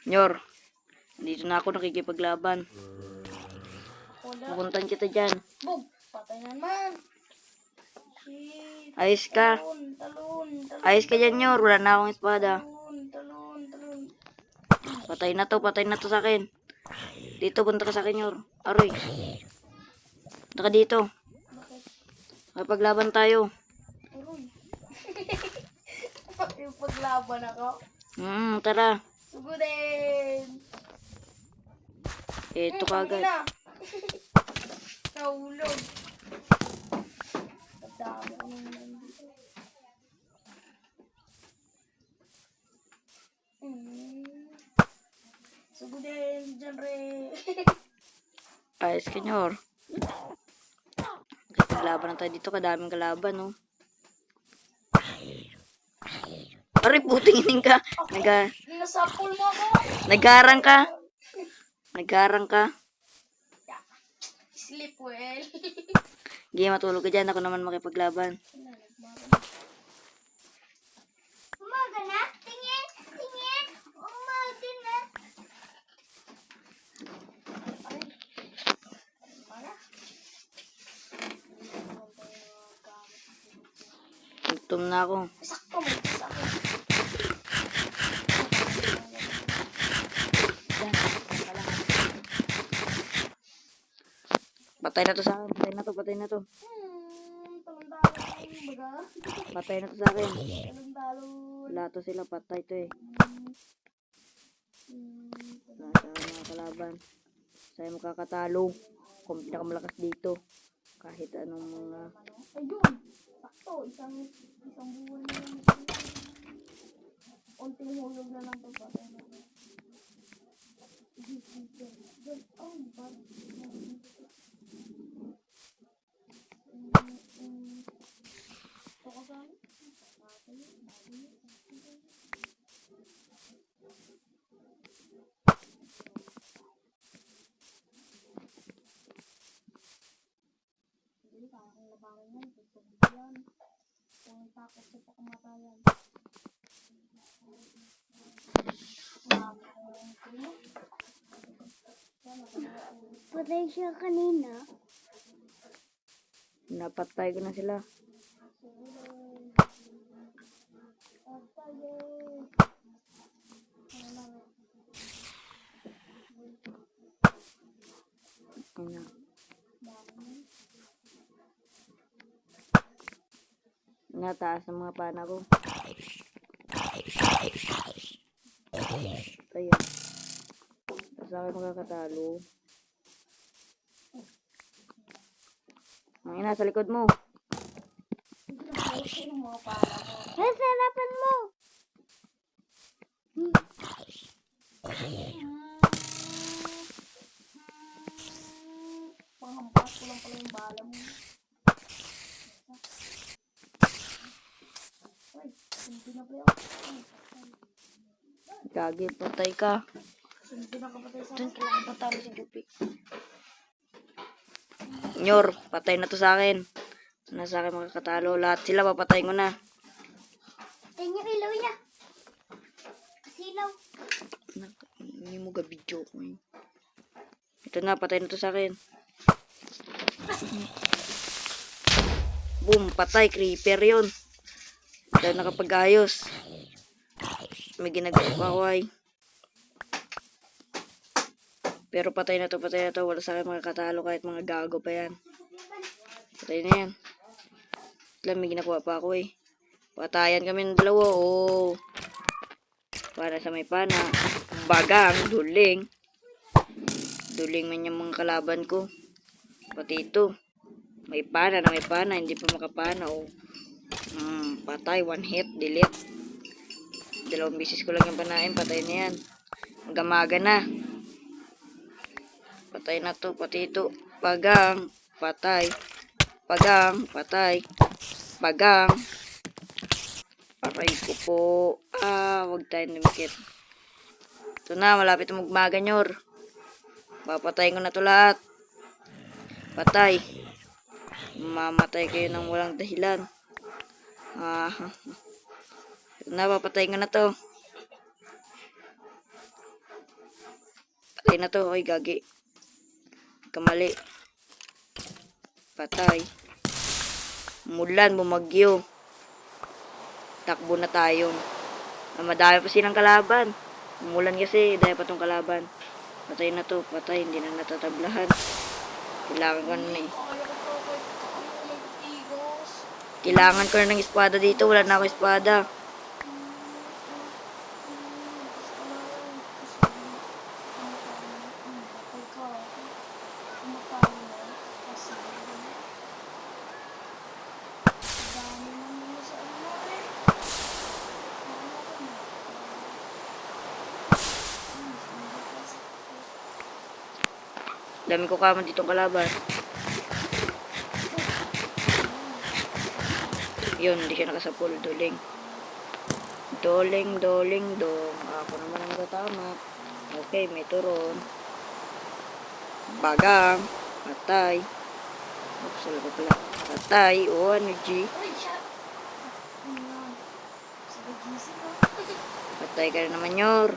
Nyor, dito na ako nakikipaglaban. Pupuntan kita dyan. Boom! Patay na naman. Shit. Ayos ka. Talon. Ayos ka dyan, Nyor. Wala na akong espada. Talon. Patay na to sa akin. Dito, punta ka sa akin, Nyor. Aroy. Punta ka dito. Magpaglaban tayo. Aroy. Yung paglaban ako. Tara. Sugudin. Ito kagad. Nahulog. Madami ko nang nandito. Sugudin. Diyan re. Ayos ka, Nyor. Magpaglaban na tayo dito. Kadaming kalaban, no. Aray, puting ining ka. Nasapol mo ako. Naggarang ka. Sleep well. Sige, matulog ka dyan. Ako naman makipaglaban. Umaga na? Tingin. Umaga na. Gutom na ako. Sakto mo. Patay na to sa akin. Patay na to. Talon-talon. Baga. Patay na to sa akin. Talon-talon. Wala to sila. Patay to eh. Nasa mga kalaban. Sa'yo makakatalo. Kung pinakamalakas dito. Kahit anong mga... Ayun. Sakto. Isang buwan na lang. Unting hulog na lang to. Patay na. Takot sa pakamatayan. Patay siya kanina. Napatay ko na sila. Ayan. Nataas ang mga pana ko. Ayan. Tapos ako makakatalo. Ang ina, sa likod mo. Nasa harapan mo. Panghampas ko lang pala yung bala mo. Ay, hindi na pala ako. Gagi, patay ka. Hindi na kapatay sa akin. Kailangan patalo si Gupi. Nyor, patay na to sa akin. Nasa akin makakatalo. Lahat sila papatay ko na. Tingin yung ilaw niya. Silaw. Hindi mo ga-video ko yun. Ito na, patay na to sa akin. Boom, patay. Creeper yun. Dahil nakapag-ayos. May ginagawa ko ay. Pero patay na to. Wala sa akin makakatalo kahit mga gago pa yan. Patay na yan. Alam, may ginagawa pa ako eh. Patayan kami ng dalawa. Oh. Para sa may pana. Bagang, duling. Duling man yung mga kalaban ko. Pati ito. May pana na may pana. Hindi pa makapana. Oh. Patay. One hit. Delete. 2 bisis ko lang yung panain. Patay na yan. Magamaga na. Patay na to. Pati ito. Bagang. Patay. Bagang. Patay. Bagang. Aray ko po. Huwag tayong lumikit. Ito na, malapit na magmaga, Nyor. Papatayin ko na to lahat. Patay. Mamatay kayo ng walang dahilan. Ito na, papatayin ko na to. Patay na to. Oy, gagi. Kamali. Patay. Mulan, bumagyo. Takbo na tayo. Madami pa silang kalaban. Umulan kasi, dahil pa tong kalaban. Patay na to, patay. Hindi na natatablahan. Kailangan ko na eh. Kailangan ko na ng espada dito. Wala na ako espada. Dami ko kaman ditong kalaban. Yun, hindi siya nakasapul. Doling. Doling, doling, dong. Ako naman ang matatama. Okay, may turon. Bagang. Patay. Oops, wala pa pala. Patay. O, ano, G? Patay ka na naman, Yor.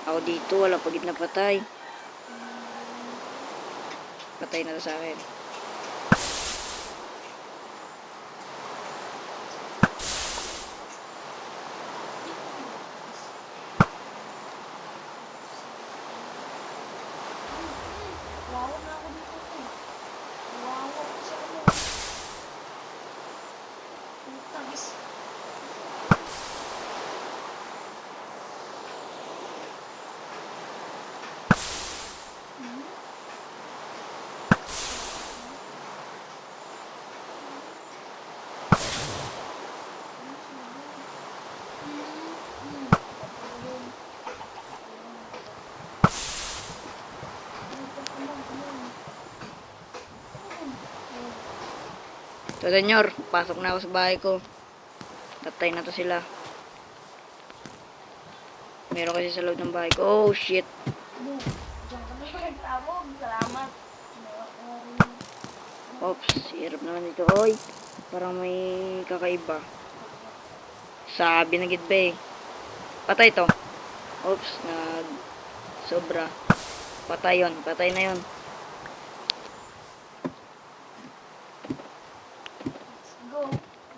Ako dito, wala pagit na patay. Patay na to sa akin. So, senyor, pasok na ako sa bahay ko. Tatay na to sila. Meron kasi sa loob ng bahay ko. Oh, shit. Salamat. Oops, hirap naman dito. Oy, parang may kakaiba. Sabi na gid ba eh. Patay to. Oops, sobra. Patay yon, patay na yon.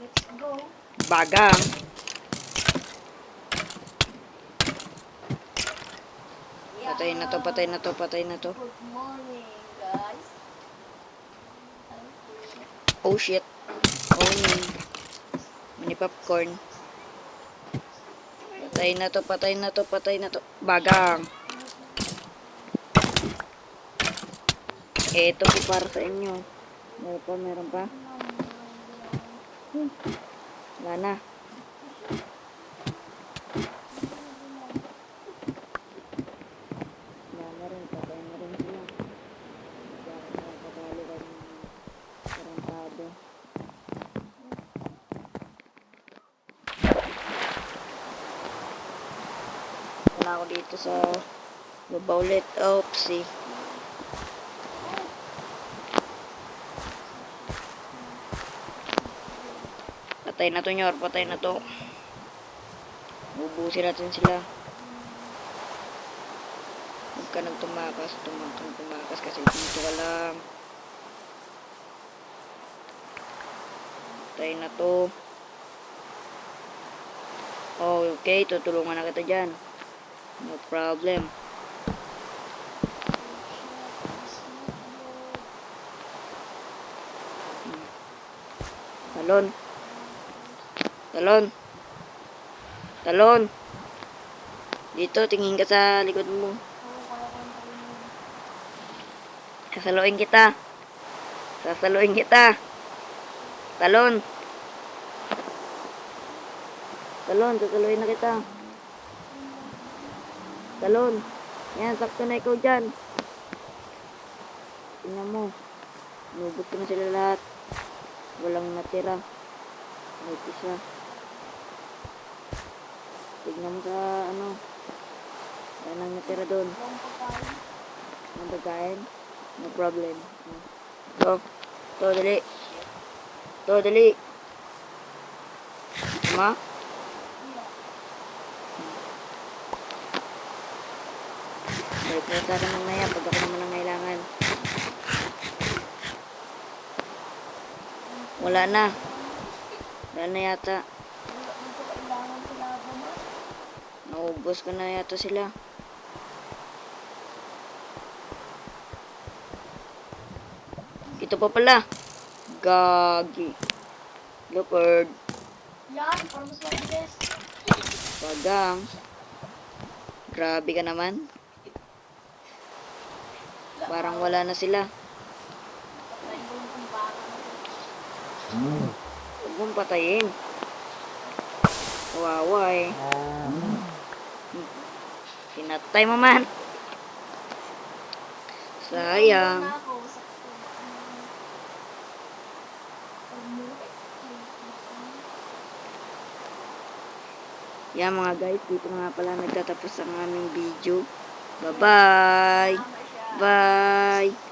Let's go. Bagang. Patay na to, patay na to, patay na to. Good morning, guys. Oh shit. Oh no. Mani popcorn. Patay na to, patay na to, patay na to. Bagang. Ito po para sa inyo. Meron pa, meron pa. Wala na. Wala na rin, patay na rin sila. Patalo ka ng tarantado. Wala ako dito sa baba ulit. Oopsie. Patay na to, Nyor. Patay na to. Ubusin natin sila. Huwag ka nang tumakas. Tumakas kasi dito ka lang. Patay na to. Oh, okay. Tutulungan na kita dyan. No problem. Talon. Talon. Talon. Dito, tingin ka sa likod mo. Sasaluin kita. Sasaluin kita. Talon. Talon, sasaluin na kita. Talon. Yan, sakto na ikaw dyan. Tingnan mo. Nubot ko na sila lahat. Walang natira. May isa. Tignan mo sa ano. Wala nang natira doon. Ang pagkain. No problem. To, dali. To, dali. Tama? Balik na sa akin mamaya pag ako naman ang kailangan. Wala na. Wala na yata. Wala mo ko kailangan sila ba? Naubos ko na yata sila. Ito pa pala. Gagi. Leopard. Yan, para mas mabilis. Bagang. Grabe ka naman. Parang wala na sila. Patay ko lang ang baka. Huwag mong patayin. Kawawa eh. Pinatay mo man. Sayang. Na ako, sakto. Yan mga guys, dito na nga pala nagtatapos ang aming video. Bye-bye. Tama siya. Bye.